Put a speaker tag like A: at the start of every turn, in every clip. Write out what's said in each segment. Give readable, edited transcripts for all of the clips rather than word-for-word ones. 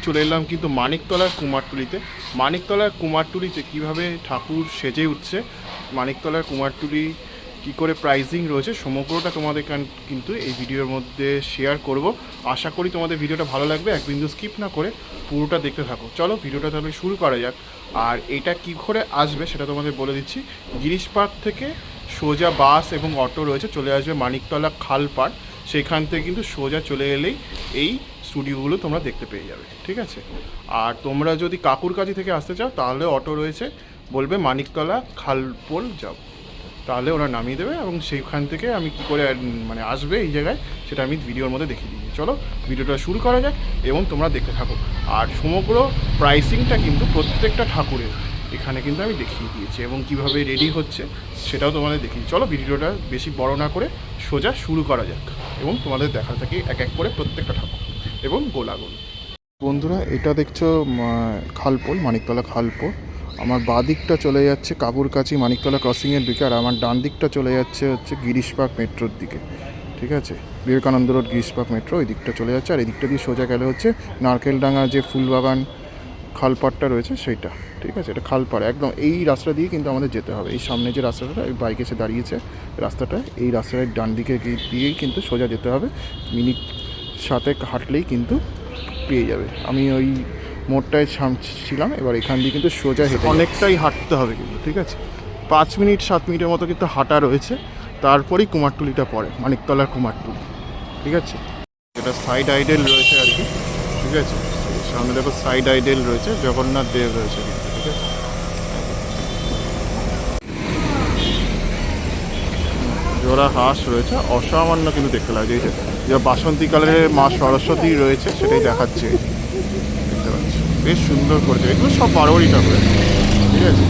A: চলে এলাম কিন্তু মানিকতলার কুমারটুলিতে। মানিকতলার কুমারটুলিতে কীভাবে ঠাকুর সেজে উঠছে, মানিকতলার কুমারটুলি কী করে প্রাইজিং রয়েছে, সমগ্রটা তোমাদের কিন্তু এই ভিডিওর মধ্যে শেয়ার করব। আশা করি তোমাদের ভিডিওটা ভালো লাগবে, এক বিন্দু স্কিপ না করে পুরোটা দেখতে থাকো। চলো ভিডিওটা তাহলে শুরু করা যাক। আর এটা কী করে আসবে সেটা তোমাদের বলে দিচ্ছি। গিরিশ পার্ক থেকে সোজা বাস এবং অটো রয়েছে, চলে আসবে মানিকতলা খালপাড়। সেখান থেকে কিন্তু সোজা চলে এলেই এই স্টুডিওগুলো তোমরা দেখতে পেয়ে যাবে, ঠিক আছে। আর তোমরা যদি কাকুরকাছি থেকে আসতে চাও তাহলে অটো রয়েছে, বলবে মানিকতলা খালপোল যাও, তাহলে ওরা নামিয়ে দেবে এবং সেইখান থেকে আমি কী করে মানে আসবে এই জায়গায় সেটা আমি ভিডিওর মধ্যে দেখিয়ে দিই। চলো ভিডিওটা শুরু করা যাক এবং তোমরা দেখতে থাকো। আর সমগ্র প্রাইসিংটা কিন্তু প্রত্যেকটা ঠাকুরের এখানে কিন্তু আমি দেখিয়ে দিয়েছি এবং কিভাবে রেডি হচ্ছে সেটাও তোমাদের দেখিয়ে। চলো ভিডিওটা বেশি বড় না করে সোজা শুরু করা যাক এবং তোমাদের দেখা থাকি এক এক করে প্রত্যেকটা ঠাকুর এবং গোলাগুল। বন্ধুরা, এটা দেখছো খালপোল, মানিকতলা খালপোল। আমার বাঁ দিকটা চলে যাচ্ছে কাকুরকাছি মানিকতলা ক্রসিংয়ের দিকে, আর আমার ডান দিকটা চলে যাচ্ছে হচ্ছে গিরিশ পার্ক মেট্রোর দিকে, ঠিক আছে। Vivekananda road Girish park metro ওই দিকটা চলে যাচ্ছে। আর এই দিকটা দিয়ে সোজা গেলে হচ্ছে নারকেলডাঙ্গা যে ফুলবাগান খালপাড়টা রয়েছে সেইটা, ঠিক আছে। এটা খালপাড় একদম এই রাস্তা দিয়ে কিন্তু আমাদের যেতে হবে। এই সামনে যে রাস্তাটা, এই বাইক এসে দাঁড়িয়েছে রাস্তাটা, এই রাস্তার ডান দিকে দিয়েই কিন্তু সোজা যেতে হবে। মিনিট 7 হাঁটলেই কিন্তু পেয়ে যাবে। আমি ওই মোড়টায় ছিলাম, এবার এখান দিয়ে কিন্তু সোজা হেঁটে অনেকটাই হাঁটতে হবে কিন্তু, ঠিক আছে। 5 মিনিট 7 মিনিটের মতো কিন্তু হাঁটা রয়েছে, তারপরেই কুমারটুলিটা পড়ে, মানিকতলার কুমারটুলি, ঠিক আছে। এটা সাইড আইডেল রয়েছে আর কি, ঠিক আছে। সামনে দেখো সাইড আইডেল রয়েছে, জগন্নাথ দেব রয়েছে কিন্তু, ঠিক আছে। জোড়া হাঁস রয়েছে, অসামান্য কিন্তু দেখতে লাগে। এই যে বাসন্তী কালারের মা সরস্বতী রয়েছে সেটাই দেখাচ্ছে, দেখতে পাচ্ছি বেশ সুন্দর করেছে। এগুলো সব বারোয়ারি ঠাকুর, ঠিক আছে।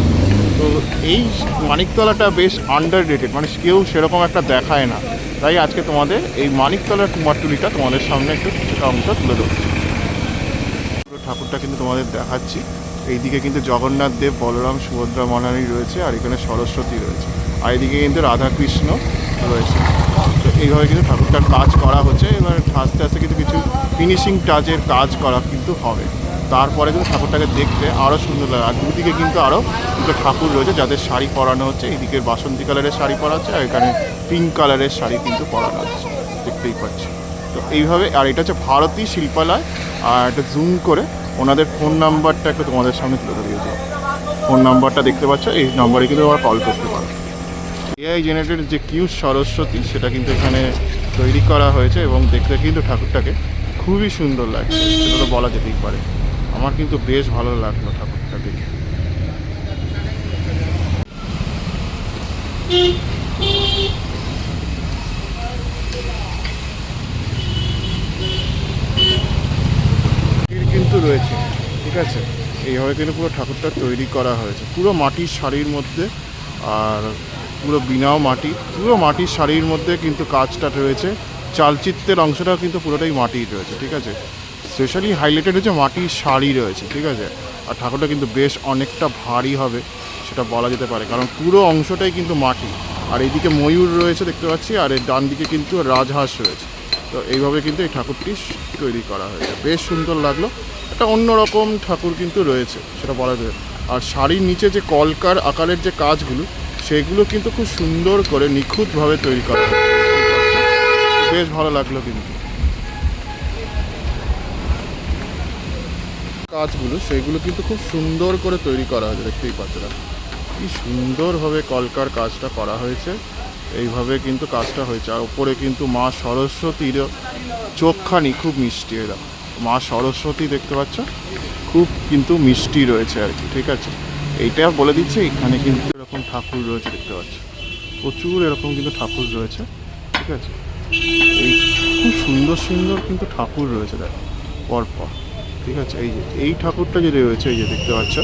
A: তো এই মানিকতলাটা বেশ আন্ডার রেটেড, মানে কেউ সেরকম একটা দেখায় না, তাই আজকে তোমাদের এই মানিকতলার কুমারটুলিটা তোমাদের সামনে একটু কিছুটা অংশ তুলে ধরছি। ঠাকুরটা কিন্তু তোমাদের দেখাচ্ছি। এইদিকে কিন্তু জগন্নাথ দেব, বলরাম, সুভদ্রা মহারানী রয়েছে, আর এখানে সরস্বতী রয়েছে, আর এদিকে কিন্তু রাধাকৃষ্ণ রয়েছে। তো এইভাবে কিন্তু ঠাকুরটার কাজ করা হচ্ছে। এবার আস্তে আস্তে কিন্তু কিছু ফিনিশিং টাচের কাজ করা কিন্তু হবে, তারপরে কিন্তু ঠাকুরটাকে দেখতে আরও সুন্দর লাগে। আর দুদিকে কিন্তু আরও দুটো ঠাকুর রয়েছে যাদের শাড়ি পরানো হচ্ছে। এইদিকে বাসন্তী কালারের শাড়ি পরা হচ্ছে, আর এখানে পিঙ্ক কালারের শাড়ি কিন্তু পরানো হচ্ছে, দেখতেই পাচ্ছি। তো এইভাবে, আর এটা হচ্ছে ভারতী শিল্পালয়। আর একটা জুম করে ওনাদের ফোন নাম্বারটা একটু তোমাদের সামনে তুলে ধরিয়েছি। ফোন নাম্বারটা দেখতে পাচ্ছ, এই নম্বরে কিন্তু তোমরা কল করতে পারো। এআই জেনারেটেড যে কিউ সরস্বতী সেটা কিন্তু এখানে তৈরি করা হয়েছে এবং দেখতে কিন্তু ঠাকুরটাকে খুবই সুন্দর লাগছে, সেটা তো বলা যেতেই পারে। আমার কিন্তু বেশ ভালো লাগলো ঠাকুরটাকে। কিন্তু রয়েছে, ঠিক আছে। এইভাবে কিন্তু পুরো ঠাকুরটা তৈরি করা হয়েছে, পুরো মাটির শাড়ির মধ্যে, আর পুরো বিনাও মাটি, পুরো মাটির শাড়ির মধ্যে কিন্তু কাজটা রয়েছে। চালচিত্রের অংশটাও কিন্তু পুরোটাই মাটির রয়েছে, ঠিক আছে। স্পেশালি হাইলাইটেড হচ্ছে মাটির শাড়ি রয়েছে, ঠিক আছে। আর ঠাকুরটা কিন্তু বেশ অনেকটা ভারী হবে সেটা বলা যেতে পারে, কারণ পুরো অংশটাই কিন্তু মাটি। আর এইদিকে ময়ূর রয়েছে দেখতে পাচ্ছি, আর এর ডান দিকে কিন্তু রাজহাঁস রয়েছে। তো এইভাবে কিন্তু এই ঠাকুরটি তৈরি করা হয়েছে, বেশ সুন্দর লাগলো। একটা অন্যরকম ঠাকুর কিন্তু রয়েছে সেটা বলা যায়। আর শাড়ির নিচে যে কলকার আকারের যে কাজগুলো, সেগুলো কিন্তু খুব সুন্দর করে নিখুঁতভাবে তৈরি করা হয়েছে, বেশ ভালো লাগলো কিন্তু কাজগুলো, সেগুলো কিন্তু খুব সুন্দর করে তৈরি করা হয়েছে, দেখতেই পাচ্ছ না কি সুন্দরভাবে কলকার কাজটা করা হয়েছে। এইভাবে কিন্তু কাজটা হয়েছে। আর ওপরে কিন্তু মা সরস্বতীর চোখখানি খুব মিষ্টি, এরা মা সরস্বতী দেখতে পাচ্ছ, খুব কিন্তু মিষ্টি রয়েছে আর কি, ঠিক আছে। এইটা বলে দিচ্ছে, এখানে কিন্তু এরকম ঠাকুর রয়েছে দেখতে পাচ্ছ, প্রচুর এরকম কিন্তু ঠাকুর রয়েছে, ঠিক আছে। এই খুব সুন্দর সুন্দর কিন্তু ঠাকুর রয়েছে দেখ পরপর, ঠিক আছে। এই যে এই ঠাকুরটা যে রয়েছে, এই যে দেখতে পাচ্ছ,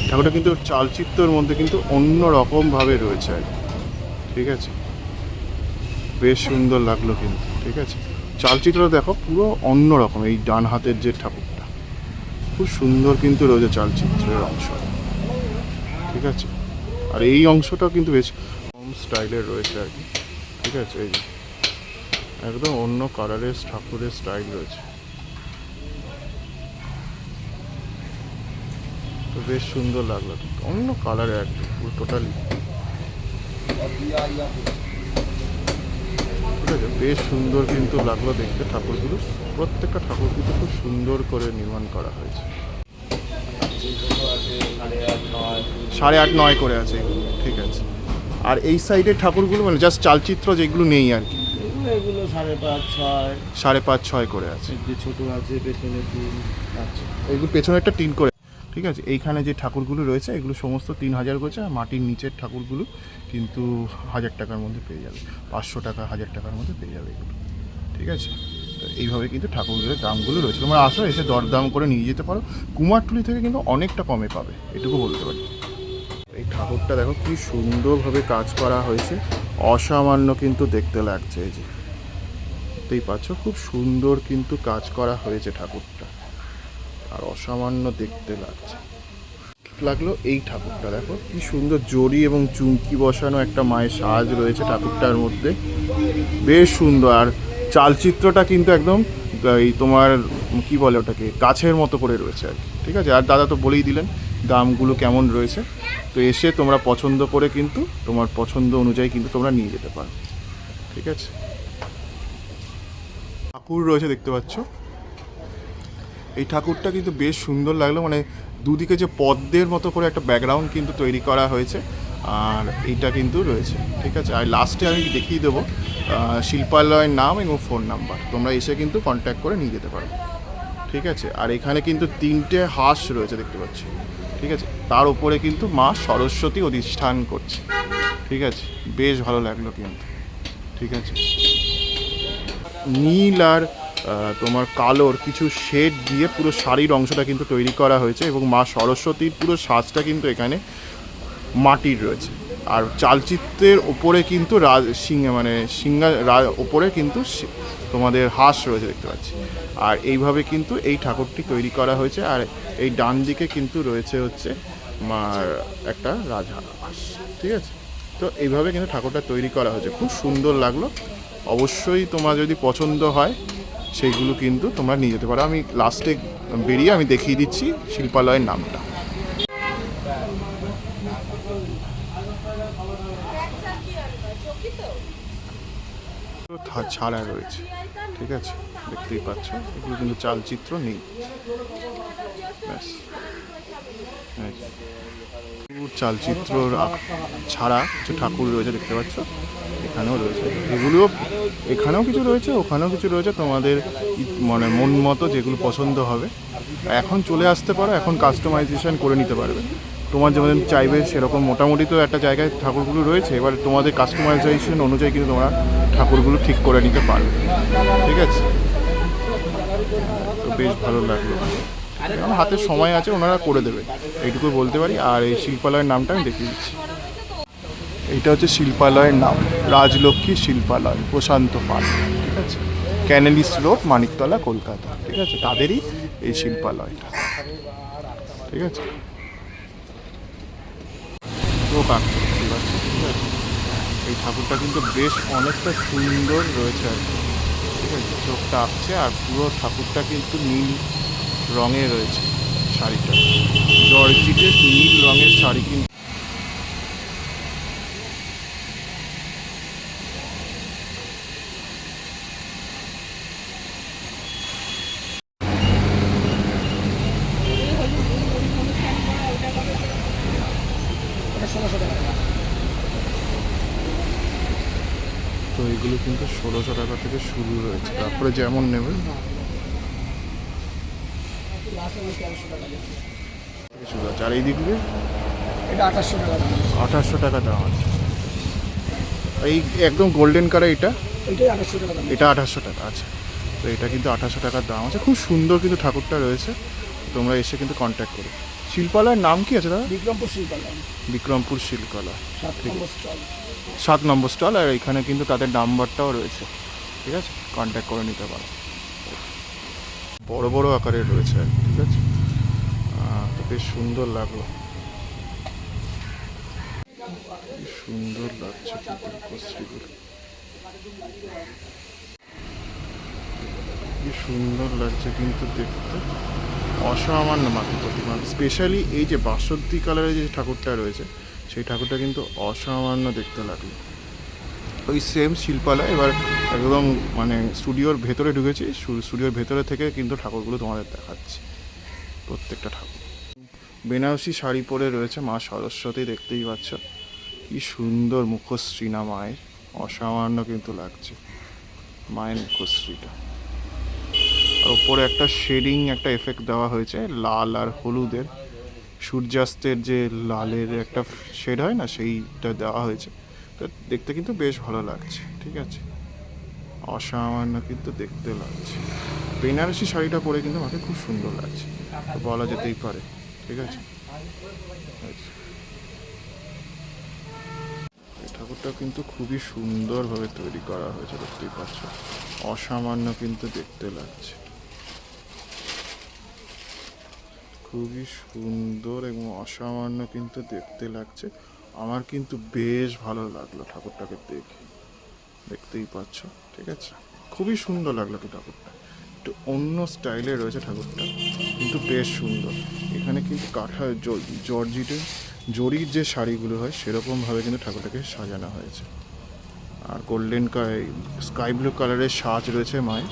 A: ঠাকুরটা কিন্তু চালচিত্রের মধ্যে কিন্তু অন্য রকমভাবে রয়েছে আর কি, ঠিক আছে। বেশ সুন্দর লাগলো কিন্তু, ঠিক আছে। চালচিত্রটা দেখো পুরো অন্য রকম। এই ডান হাতের যে ঠাকুরটা খুব সুন্দর কিন্তু রয়েছে চালচিত্রের অংশ, ঠিক আছে। আর এই অংশটাও কিন্তু বেশ হোম স্টাইলের রয়েছে আর কি, ঠিক আছে। এই যে একদম অন্য কালারের ঠাকুরের স্টাইল রয়েছে, তো বেশ সুন্দর লাগলো, অন্য কালারে একদম পুরো টোটালি। ঠিক আছে, বেশ সুন্দর কিন্তু লাগলো দেখতে ঠাকুরগুলো। প্রত্যেকটা ঠাকুর কিন্তু খুব সুন্দর করে নির্মাণ করা হয়েছে। 8.5-9 করে আছে এগুলো। ঠিক আছে, আর এই সাইডের ঠাকুরগুলো মানে জাস্ট চালচিত্র যেগুলো নেই আর কি,
B: এগুলো 5.5-6
A: 5.5-6 করে আছে।
B: যে ছোট আছে পেছনে 3।
A: আচ্ছা, এগুলো পেছনে একটা 3 করে। ঠিক আছে, এইখানে যে ঠাকুরগুলো রয়েছে এগুলো সমস্ত 3000 করেছে, আর মাটির নিচের ঠাকুরগুলো কিন্তু 1000 টাকার মধ্যে পেয়ে যাবে, 500 টাকা 1000 টাকার মধ্যে পেয়ে যাবে এগুলো। ঠিক আছে, তো এইভাবে কিন্তু ঠাকুরগুলোর দামগুলো রয়েছে, তোমরা আসো, এসে দরদাম করে নিয়ে যেতে পারো। কুমারটুলি থেকে কিন্তু অনেকটা কমে পাবে, এটুকু বলতে পারি। এই ঠাকুরটা দেখো কি সুন্দরভাবে কাজ করা হয়েছে, অসামান্য কিন্তু দেখতে লাগছে। এই যে দেখতেই পাচ্ছ, খুব সুন্দর কিন্তু কাজ করা হয়েছে ঠাকুরটা, আর অসামান্য দেখতে লাগছে। লাগলো এই ঠাকুরটা দেখো কি সুন্দর জড়ি এবং চুমকি বসানো একটা মায়ের সাজ রয়েছে ঠাকুরটার মধ্যে, বেশ সুন্দর। আর চালচিত্রটা কিন্তু একদম এই তোমার কি বলে ওটাকে, গাছের মতো করে রয়েছে আর কি। ঠিক আছে, আর দাদা তো বলেই দিলেন দামগুলো কেমন রয়েছে, তো এসে তোমরা পছন্দ করে কিন্তু তোমার পছন্দ অনুযায়ী কিন্তু তোমরা নিয়ে যেতে পারো। ঠিক আছে, ঠাকুর রয়েছে দেখতে পাচ্ছ, এই ঠাকুরটা কিন্তু বেশ সুন্দর লাগলো, মানে দুদিকে যে পদ্মের মতো করে একটা ব্যাকগ্রাউন্ড কিন্তু তৈরি করা হয়েছে, আর এইটা কিন্তু রয়েছে। ঠিক আছে, আর লাস্টে আমি দেখিয়ে দেবো শিল্পালয়ের নাম এবং ফোন নাম্বার, তোমরা এসে কিন্তু কন্ট্যাক্ট করে নিয়ে যেতে পারো। ঠিক আছে, আর এখানে কিন্তু 3টে হাঁস রয়েছে দেখতে পাচ্ছি। ঠিক আছে, তার উপরে কিন্তু মা সরস্বতী অধিষ্ঠান করছে। ঠিক আছে, বেশ ভালো লাগলো কিন্তু। ঠিক আছে, নীল আর তোমার কালোর কিছু শেড দিয়ে পুরো শাড়ির অংশটা কিন্তু তৈরি করা হয়েছে, এবং মা সরস্বতীর পুরো সাজটা কিন্তু এখানে মাটির রয়েছে। আর চালচিত্রের ওপরে কিন্তু ওপরে কিন্তু তোমাদের হাঁস রয়েছে দেখতে পাচ্ছি। আর এইভাবে কিন্তু এই ঠাকুরটি তৈরি করা হয়েছে, আর এই ডান দিকে কিন্তু রয়েছে হচ্ছে মার একটা রাজহাঁস। ঠিক আছে, তো এইভাবে কিন্তু ঠাকুরটা তৈরি করা হয়েছে, খুব সুন্দর লাগলো। অবশ্যই তোমার যদি পছন্দ হয় সেইগুলো কিন্তু তোমরা নিয়ে যেতে পারো। আমি লাস্টে বেরিয়ে আমি দেখিয়ে দিচ্ছি শিল্পালয়ের নামটা। ছাড়া রয়েছে। ঠিক আছে, দেখতেই পাচ্ছ, এগুলো কিন্তু চালচিত্র নেই। ব্যাস, চালচিত্র ছাড়া কিছু ঠাকুর রয়েছে দেখতে পাচ্ছ, এখানেও রয়েছে। এগুলো এখানেও কিছু রয়েছে, ওখানেও কিছু রয়েছে, তোমাদের মানে মন মতো যেগুলো পছন্দ হবে এখন চলে আসতে পারো, এখন কাস্টমাইজেশন করে নিতে পারবে তোমার যেমন চাইবে সেরকম। মোটামুটি তো একটা জায়গায় ঠাকুরগুলো রয়েছে, এবার তোমাদের কাস্টমাইজেশন অনুযায়ী কিন্তু তোমরা ঠাকুরগুলো ঠিক করে নিতে পারবে। ঠিক আছে, তো বেশ ভালো লাগলো, আমার হাতে সময় আছে, ওনারা করে দেবে, এইটুকু বলতে পারি। আর এই শিল্পালয়ের নামটা আমি দেখিয়ে দিচ্ছি। এইটা হচ্ছে শিল্পালয়ের নাম, রাজলক্ষ্মী শিল্পালয়, প্রশান্ত পাল। ঠিক আছে, ক্যানেলিস রোড, মানিকতলা, কলকাতা। ঠিক আছে, তাদেরই এই শিল্পালয়টা। ঠিক আছে, চোখ আঁকছে ঠিক আছে। এই ঠাকুরটা কিন্তু বেশ অনেকটা সুন্দর রয়েছে আর কি। ঠিক আছে, চোখটা আঁকছে, আর পুরো ঠাকুরটা কিন্তু নীল রঙে রয়েছে শাড়িটা, জর্জেটের নীল রঙের শাড়ি কিন্তু। তো এগুলো কিন্তু 1600 টাকা থেকে শুরু রয়েছে, তারপরে যেমন নেবে। আর এই দিকে
B: এটা 2800
A: টাকা
B: টাকা।
A: দাম আছে। এই একদম গোল্ডেন কালার এটা,
B: এটাই 2800 টাকা দাম।
A: এটা 2800 টাকা আছে। তো এটা কিন্তু 2800 টাকার দাম আছে, খুব সুন্দর কিন্তু ঠাকুরটা রয়েছে, তোমরা এসে কিন্তু কন্ট্যাক্ট করো। শিল্পালয়ের নাম কি আছে দাদা?
B: বিক্রমপুর শিল্পালয়,
A: বিক্রমপুর শিল্পালয়,
B: 7
A: নম্বর স্টল। আর এখানে কিন্তু তাদের নাম্বারটাও রয়েছে। ঠিক আছে, কন্ট্যাক্ট করে নিতে পারো। বড় বড় আকারের রয়েছে। ঠিক আছে, তো বেশ সুন্দর লাগলো, সুন্দর লাগছে কি সুন্দর লাগছে কিন্তু দেখতে, অসামান্য মাটির প্রতিমা। স্পেশালি এই যে বাসন্তী কালারের যে ঠাকুরটা রয়েছে সেই ঠাকুরটা কিন্তু অসামান্য দেখতে লাগলো। ওই সেম শিল্পালয় এবার একদম মানে স্টুডিওর ভেতরে ঢুকেছি, স্টুডিওর ভেতরে থেকে কিন্তু ঠাকুরগুলো তোমাদের দেখাচ্ছি প্রত্যেকটা ঠাকুর। বেনারসি শাড়ি পরে রয়েছে মা সরস্বতী, দেখতেই পাচ্ছ কি সুন্দর মুখশ্রী না মায়ের, অসামান্য কিন্তু লাগছে মায়ের মুখশ্রীটা। আর ওপরে একটা শেডিং একটা এফেক্ট দেওয়া হয়েছে লাল আর হলুদের, সূর্যাস্তের যে লালের একটা শেড হয় না সেইটা দেওয়া হয়েছে, তো দেখতে কিন্তু বেশ ভালো লাগছে। ঠিক আছে, অসামান্য কিন্তু দেখতে লাগছে। বেনারসি শাড়িটা পরে কিন্তু আমাকে খুব সুন্দর লাগছে, তো বলা যেতেই পারে। ঠিক আছে, এই ঠাকুরটা কিন্তু খুবই সুন্দরভাবে তৈরি করা হয়েছে, দেখতেই পাচ্ছ, অসামান্য কিন্তু দেখতে লাগছে, খুবই সুন্দর এবং অসামান্য কিন্তু দেখতে লাগছে। আমার কিন্তু বেশ ভালো লাগলো ঠাকুরটাকে দেখে, দেখতেই পাচ্ছ। ঠিক আছে, খুবই সুন্দর লাগলো কি ঠাকুরটা, একটু অন্য স্টাইলে রয়েছে ঠাকুরটা, কিন্তু বেশ সুন্দর। এখানে কিন্তু কাঠা জর্জিটের জরির যে শাড়িগুলো হয় সেরকমভাবে কিন্তু ঠাকুরটাকে সাজানো হয়েছে। আর গোল্ডেন স্কাই ব্লু কালারের সাজ রয়েছে মায়ের,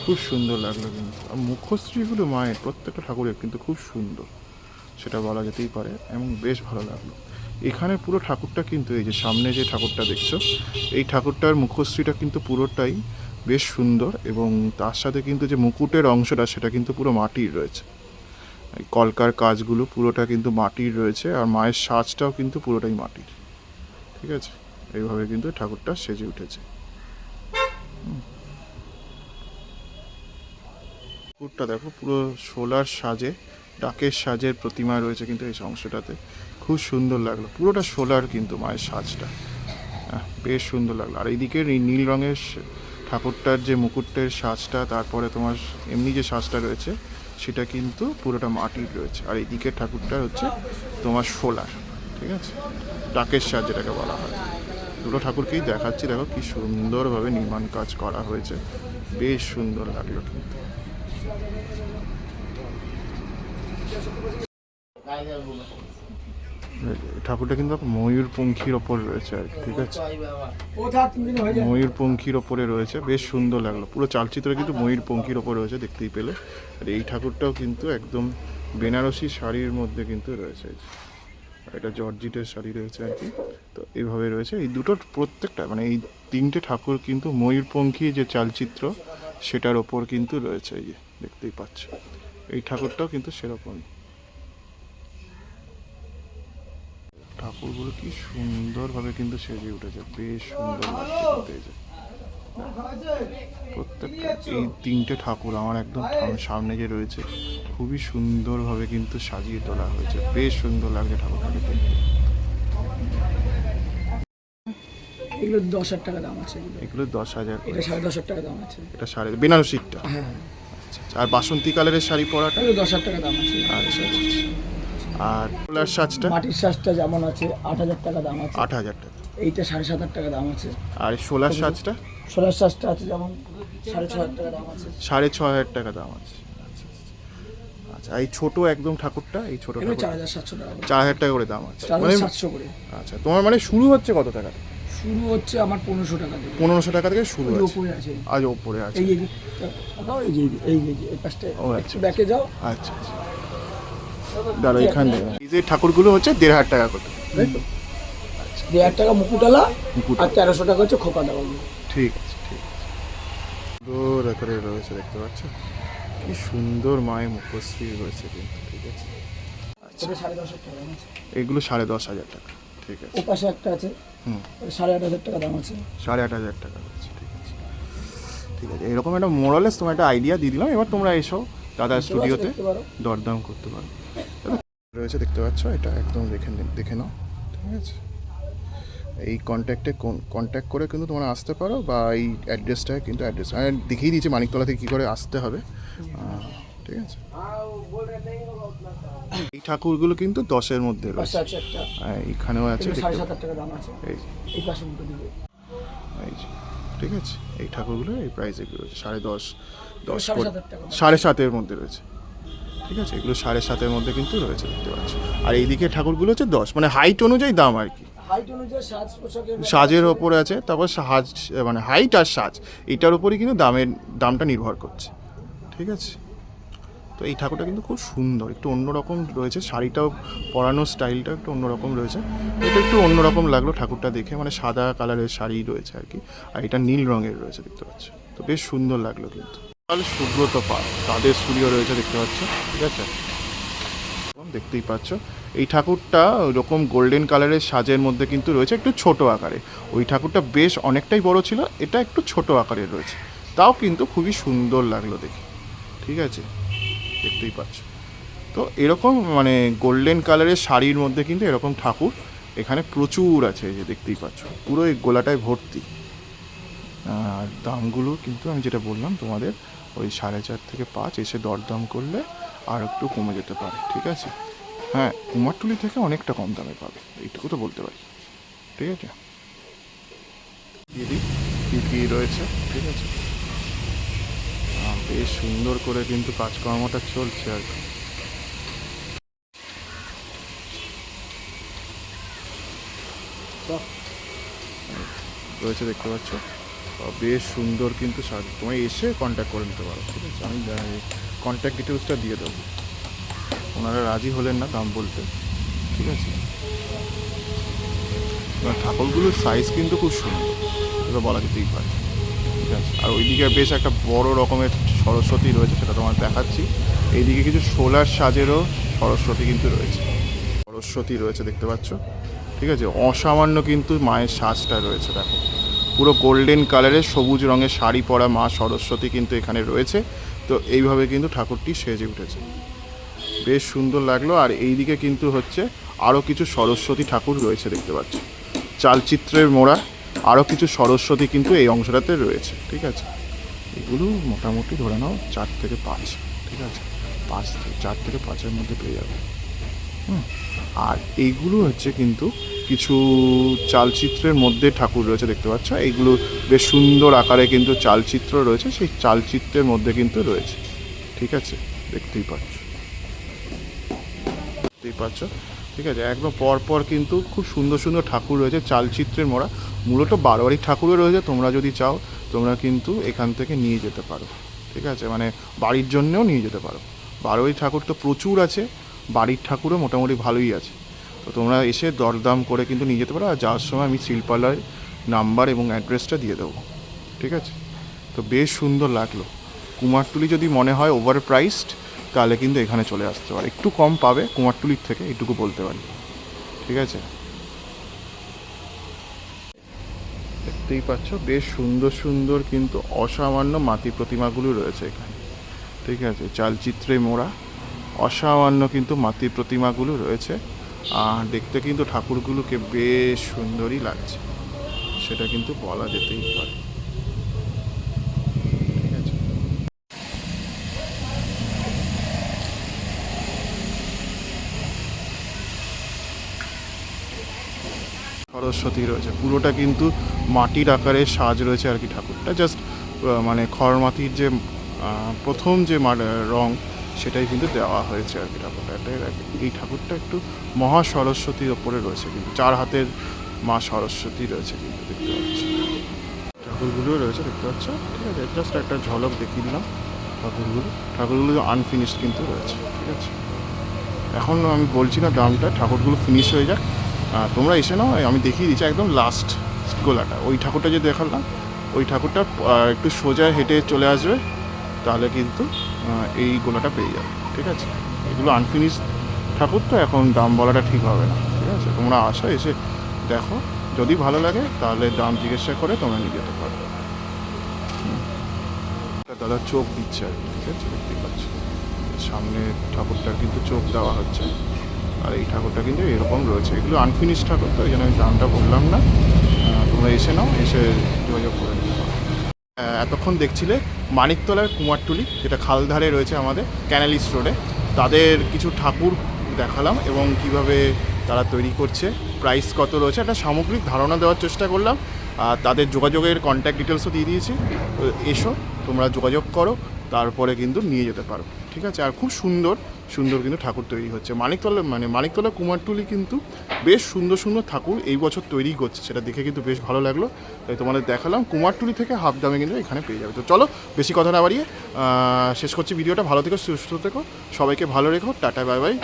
A: খুব সুন্দর লাগলো কিন্তু। আর মুখশ্রীগুলো মায়ের প্রত্যেকটা ঠাকুরের কিন্তু খুব সুন্দর, সেটা বলা যেতেই পারে, এবং বেশ ভালো লাগলো। এখানে পুরো ঠাকুরটা কিন্তু এই যে সামনে যে ঠাকুরটা দেখছো, এই ঠাকুরটার মুখশ্রীটা কিন্তু পুরোটাই বেশ সুন্দর, এবং তার সাথে কিন্তু যে মুকুটের অংশটা সেটা কিন্তু পুরো মাটির রয়েছে। এই কলকার কাজগুলো পুরোটা কিন্তু মাটির রয়েছে, আর মায়ের সাজটাও কিন্তু পুরোটাই মাটির। ঠিক আছে, এইভাবে কিন্তু ঠাকুরটা সেজে উঠেছে। ঠাকুরটা দেখো পুরো সোলার সাজে, ডাকের সাজের প্রতিমা রয়েছে কিন্তু এই অংশটাতে, খুব সুন্দর লাগলো। পুরোটা সোলার কিন্তু মায়ের সাজটা, বেশ সুন্দর লাগলো। আর এইদিকে নীল রঙের ঠাকুরটার যে মুকুটের সাজটা, তারপরে তোমার এমনি যে সাজটা রয়েছে সেটা কিন্তু পুরোটা মাটির রয়েছে। আর এইদিকে ঠাকুরটা হচ্ছে তোমার সোলার। ঠিক আছে, ডাকের সাজ যেটাকে বলা হয়। দুটো ঠাকুরকেই দেখাচ্ছি, দেখো কি সুন্দরভাবে নির্মাণ কাজ করা হয়েছে, বেশ সুন্দর লাগলো কিন্তু। ঠাকুরটা কিন্তু ময়ূরপঙ্খীর ওপর রয়েছে আর কি। ঠিক আছে, ময়ূরপঙ্খীর ওপরে রয়েছে, বেশ সুন্দর লাগলো। পুরো চালচিত্র কিন্তু ময়ূরপঙ্খীর ওপর রয়েছে, দেখতেই পেলে। আর এই ঠাকুরটাও কিন্তু একদম বেনারসি শাড়ির মধ্যে কিন্তু রয়েছে, এটা জর্জিটের শাড়ি রয়েছে আর কি। তো এইভাবে রয়েছে এই দুটোর প্রত্যেকটা, মানে এই তিনটে ঠাকুর কিন্তু ময়ূরপঙ্খী যে চালচিত্র সেটার ওপর কিন্তু রয়েছে, এই যে দেখতেই পাচ্ছ। এই ঠাকুরটাও কিন্তু সেরকমই। ঠাকুরগুলো কি সুন্দরভাবে কিন্তু সেজে উঠেছে, বেশ সুন্দর লাগছে দেখতে। এই যে প্রত্যেকটা এই তিনটে ঠাকুর আমার একদম সামনে যে রয়েছে, খুবই সুন্দরভাবে কিন্তু সাজিয়ে তোলা হয়েছে, বেশ সুন্দর লাগছে ঠাকুরটাকে দেখতে।
B: এগুলো 10,000 টাকা দাম আছে।
A: এগুলো 10,000,
B: এটা 10,500 টাকা দাম আছে।
A: এটা বেনারসিটা।
B: হ্যাঁ,
A: আচ্ছা আচ্ছা। আর বাসন্তী কালারের শাড়ি পরাটা
B: এগুলো 10,000 টাকা দাম আছে।
A: আচ্ছা আচ্ছা। আর সোলার সাজটা,
B: মাটির সাজটা যেমন আছে 8,000 টাকা দাম আছে।
A: 8,000 টাকা।
B: এইটা 7,500 টাকা দাম আছে।
A: আর সোলার সাজটা,
B: সোলার সাজটা আছে যেমন 6,500 টাকা দাম আছে।
A: 6,500 টাকা দাম আছে। আচ্ছা আচ্ছা। এই ছোট একদম ঠাকুরটা, এই ছোট
B: এগুলো
A: ঠাকুর
B: 4,700 টাকা করে।
A: 4,000 টাকা করে দাম আছে, মানে
B: 4,700 করে।
A: আচ্ছা, তোমার মানে শুরু হচ্ছে কত টাকা?
B: শুরু হচ্ছে আমার 1500 টাকা থেকে।
A: 1500 টাকা থেকে শুরু
B: ওই
A: আছে।
B: উপরে আছে।
A: আজ ওপরে আছে।
B: এই যে দেখাও, এই যে এই পাশটা
A: ও আচ্ছা,
B: ব্যাকে যাও।
A: আচ্ছা আচ্ছা। দাঁড়া, এখান থেকে এই যে ঠাকুরগুলো হচ্ছে 1,500 টাকা করে, তাই তো?
B: 1,500 টাকা মুকুটালা,
A: মুকুট।
B: আর 1300 টাকা হচ্ছে খোকা দেওয়া।
A: ঠিক আছে, ঠিক আছে। সুন্দর আকারে রয়েছে, দেখতে পাচ্ছ কি সুন্দর মায়ের মুখশ্রী রয়েছে কিন্তু। ঠিক আছে,
B: এটা 10,500 টাকা দাম আছে।
A: এগুলো 10,500 টাকা। ঠিক আছে,
B: ও পাশে একটা আছে,
A: হুম,
B: 8,500 টাকা দাম আছে।
A: 8,500 টাকা রয়েছে। ঠিক আছে, ঠিক আছে। এরকম একটা মোরালেস তোমার একটা আইডিয়া দিয়ে দিলাম। এবার তোমরা এসো দাদা স্টুডিওতে,
B: দেখতে পারো।
A: দরদাম করতে পারো। রয়েছে, দেখতে পাচ্ছ, এটা একদম দেখে নাও। ঠিক আছে, এই কন্ট্যাক্ট করে কিন্তু তোমরা আসতে পারো, বা এই অ্যাড্রেসটায় কিন্তু আমি দেখিয়ে দিয়েছি মানিকতলা থেকে কী করে আসতে হবে। ঠিক আছে, এই ঠাকুরগুলো কিন্তু 10-এর মধ্যে
B: পাশে
A: রয়েছে।
B: আছে একটা,
A: এইখানেও আছে,
B: এটা
A: দেখতে
B: 7,500 টাকা দাম আছে।
A: এই
B: এই পাশে দুটো দিবে।
A: এই যে ঠিক আছে, এই ঠাকুরগুলো এই প্রাইসে রয়েছে 10.5, 10,
B: 7,500 টাকা।
A: 7.5-এর মধ্যে রয়েছে। ঠিক আছে, এগুলো 7.5-এর মধ্যে কিন্তু রয়েছে দেখতে পাচ্ছ। আর এইদিকে ঠাকুরগুলো হচ্ছে 10, মানে হাইট অনুযায়ী দাম আর কি।
B: হাইট অনুযায়ী সাজ পোশাকের
A: সাজের ওপরে আছে, তারপর সাজ মানে হাইট আর সাজ এটার উপরই কিন্তু দামটা নির্ভর করছে। ঠিক আছে, তো এই ঠাকুরটা কিন্তু খুব সুন্দর, একটু অন্যরকম রয়েছে, শাড়িটাও পরানোর স্টাইলটা একটু অন্যরকম রয়েছে। এটা একটু অন্যরকম লাগলো ঠাকুরটা দেখে, মানে সাদা কালারের শাড়ি রয়েছে আর কি, আর এটা নীল রঙের রয়েছে দেখতে পাচ্ছ। তো বেশ সুন্দর লাগলো কিন্তু। তাহলে সুব্রত পাল তাদের স্টুডিও রয়েছে দেখতে পাচ্ছ। ঠিক আছে, দেখতেই পাচ্ছ এই ঠাকুরটা ওরকম গোল্ডেন কালারের সাজের মধ্যে কিন্তু রয়েছে, একটু ছোট আকারে। ওই ঠাকুরটা বেশ অনেকটাই বড় ছিল, এটা একটু ছোট আকারের রয়েছে, তাও কিন্তু খুবই সুন্দর লাগলো দেখে। ঠিক আছে, দেখতেই পাচ্ছ। তো এরকম মানে গোল্ডেন কালারের শাড়ির মধ্যে কিন্তু এরকম ঠাকুর এখানে প্রচুর আছে, এই যে দেখতেই পাচ্ছ পুরো এই গোলাটায় ভর্তি। আর দামগুলো কিন্তু আমি যেটা বললাম তোমাদের, ওই 4.5 থেকে 5 এসে দরদাম করলে আর একটু কমে যেতে পারে। ঠিক আছে, হ্যাঁ কুমারটুলি থেকে অনেকটা কম দামে পাবে, এইটুকু তো বলতে পারি। ঠিক আছে, দিদি কী কী রয়েছে। ঠিক আছে, বেশ সুন্দর করে কিন্তু কাজকর্মটা চলছে আর কি। রয়েছে দেখতে পাচ্ছ, বেশ সুন্দর কিন্তু সাজ। তোমায় এসে কন্ট্যাক্ট করে নিতে পারো। ঠিক আছে, আমি কন্ট্যাক্ট ডিটেলসটা দিয়ে দেবো, ওনারা রাজি হলেন না দাম বলতে। ঠিক আছে, এবার ঠাকুরগুলোর সাইজ কিন্তু খুব সুন্দর, এটা বলা যেতেই পারে। ঠিক আছে, আর ওইদিকে বেশ একটা বড় রকমের সরস্বতী রয়েছে, সেটা তোমার দেখাচ্ছি। এইদিকে কিছু সোলার সাজেরও সরস্বতী কিন্তু রয়েছে, সরস্বতী রয়েছে দেখতে পাচ্ছ। ঠিক আছে, অসামান্য কিন্তু মায়ের সাজটা রয়েছে, দেখো পুরো গোল্ডেন কালারের সবুজ রঙের শাড়ি পরা মা সরস্বতী কিন্তু এখানে রয়েছে। তো এইভাবে কিন্তু ঠাকুরটি সেজে উঠেছে, বেশ সুন্দর লাগলো। আর এইদিকে কিন্তু হচ্ছে আরও কিছু সরস্বতী ঠাকুর রয়েছে দেখতে পাচ্ছ, চালচিত্রের মোড়া আরও কিছু সরস্বতী কিন্তু এই অংশটাতে রয়েছে। ঠিক আছে, এগুলো মোটামুটি ধরে নাও 4 থেকে 5। ঠিক আছে, 4 থেকে 5-এর মধ্যে পেয়ে যাবে। আর এইগুলো হচ্ছে কিন্তু কিছু চালচিত্রের মধ্যে ঠাকুর রয়েছে দেখতে পাচ্ছ, এইগুলো বেশ সুন্দর আকারে কিন্তু চালচিত্র রয়েছে, সেই চালচিত্রের মধ্যে কিন্তু রয়েছে। ঠিক আছে, দেখতেই পাচ্ছ। ঠিক আছে, একদম পরপর কিন্তু খুব সুন্দর সুন্দর ঠাকুর রয়েছে চালচিত্রের মোড়া। মূলত বারোয়ারি ঠাকুরও রয়েছে, তোমরা যদি চাও তোমরা কিন্তু এখান থেকে নিয়ে যেতে পারো। ঠিক আছে, মানে বাড়ির জন্যেও নিয়ে যেতে পারো। বারোয়ারি ঠাকুর তো প্রচুর আছে, বাড়ির ঠাকুরও মোটামুটি ভালোই আছে। তো তোমরা এসে দরদাম করে কিন্তু নিয়ে যেতে পারো। আর যাওয়ার সময় আমি শিল্পালয়ের নাম্বার এবং অ্যাড্রেসটা দিয়ে দেবো। ঠিক আছে, তো বেশ সুন্দর লাগলো। কুমারটুলি যদি মনে হয় ওভার প্রাইসড, তাহলে কিন্তু এখানে চলে আসতে পারে, একটু কম পাবে কুমারটুলির থেকে, এইটুকু বলতে পারি। ঠিক আছে, দেখতেই পাচ্ছ বেশ সুন্দর সুন্দর কিন্তু অসামান্য মাটি প্রতিমাগুলো রয়েছে এখানে। ঠিক আছে, চালচিত্রে মোড়া অসামান্য কিন্তু মাটি প্রতিমাগুলো রয়েছে। আর দেখতে কিন্তু ঠাকুরগুলোকে বেশ সুন্দরই লাগছে, সেটা কিন্তু বলা যেতেই পারে। ঠিক আছে, সরস্বতী রয়েছে, পুরোটা কিন্তু মাটির আকারে সাজ রয়েছে আর কি। ঠাকুরটা জাস্ট মানে খড়মাটির যে প্রথম যে রং সেটাই কিন্তু দেওয়া হয়েছে আর কি ঠাকুরটা। এই ঠাকুরটা একটু মহা সরস্বতীর ওপরে রয়েছে, কিন্তু 4 হাতের মা সরস্বতী রয়েছে কিন্তু দেখতে পাচ্ছি। ঠাকুরগুলো রয়েছে দেখতে পাচ্ছ। ঠিক আছে, জাস্ট একটা ঝলক দেখিয়ে দিলাম ঠাকুরগুলো আনফিনিশড কিন্তু রয়েছে। ঠিক আছে, এখন আমি বলছি না দামটা, ঠাকুরগুলো ফিনিশ হয়ে যাক, তোমরা এসে নাও, আমি দেখিয়ে দিচ্ছি একদম লাস্ট গোলাটা। ওই ঠাকুরটা যে দেখালাম, ওই ঠাকুরটা একটু সোজা হেঁটে চলে আসবে, তাহলে কিন্তু এই গোলাটা পেয়ে যাবে। ঠিক আছে, এগুলো আনফিনিশড ঠাকুর, তো এখন দাম বলাটা ঠিক হবে না। ঠিক আছে, তোমরা আসো, এসে দেখো, যদি ভালো লাগে তাহলে দাম জিজ্ঞাসা করে তোমরা নিয়ে যেতে পারো। দাদা চোখ দিচ্ছে আর কি। ঠিক আছে, দেখতেই পাচ্ছ সামনে ঠাকুরটার কিন্তু চোখ দেওয়া হচ্ছে। আর এই ঠাকুরটা কিন্তু এরকম রয়েছে, এগুলো আনফিনিশ ঠাকুর, তো এই জন্য আমি দামটা বললাম না, তোমরা এসে নাও, এসে যোগাযোগ করে নিতে পারো। এতক্ষণ দেখছিলে মানিকতলার কুমারটুলি, যেটা খালধারে রয়েছে আমাদের ক্যানালিস্ট রোডে, তাদের কিছু ঠাকুর দেখালাম এবং কিভাবে তারা তৈরি করছে, প্রাইস কত রয়েছে, একটা সামগ্রিক ধারণা দেওয়ার চেষ্টা করলাম। আর তাদের যোগাযোগের কন্ট্যাক্ট ডিটেলসও দিয়ে দিয়েছি। তো এসো, তোমরা যোগাযোগ করো, তারপরে কিন্তু নিয়ে যেতে পারো, ঠিক আছে। আর খুব সুন্দর সুন্দর কিন্তু ঠাকুর তৈরি হচ্ছে মানিকতলা কুমারটুলি কিন্তু বেশ সুন্দর সুন্দর ঠাকুর এই বছর তৈরি করছে, সেটা দেখে কিন্তু বেশ ভালো লাগলো। তাই তোমাদের দেখালাম, কুমারটুলি থেকে হাফ দামে কিন্তু এখানে পেয়ে যাবে। তো চলো বেশি কথা না বাড়িয়ে শেষ করছি ভিডিওটা। ভালো থেকো, সুস্থ থেকো, সবাইকে ভালো রেখো, টাটা, বাই বাই।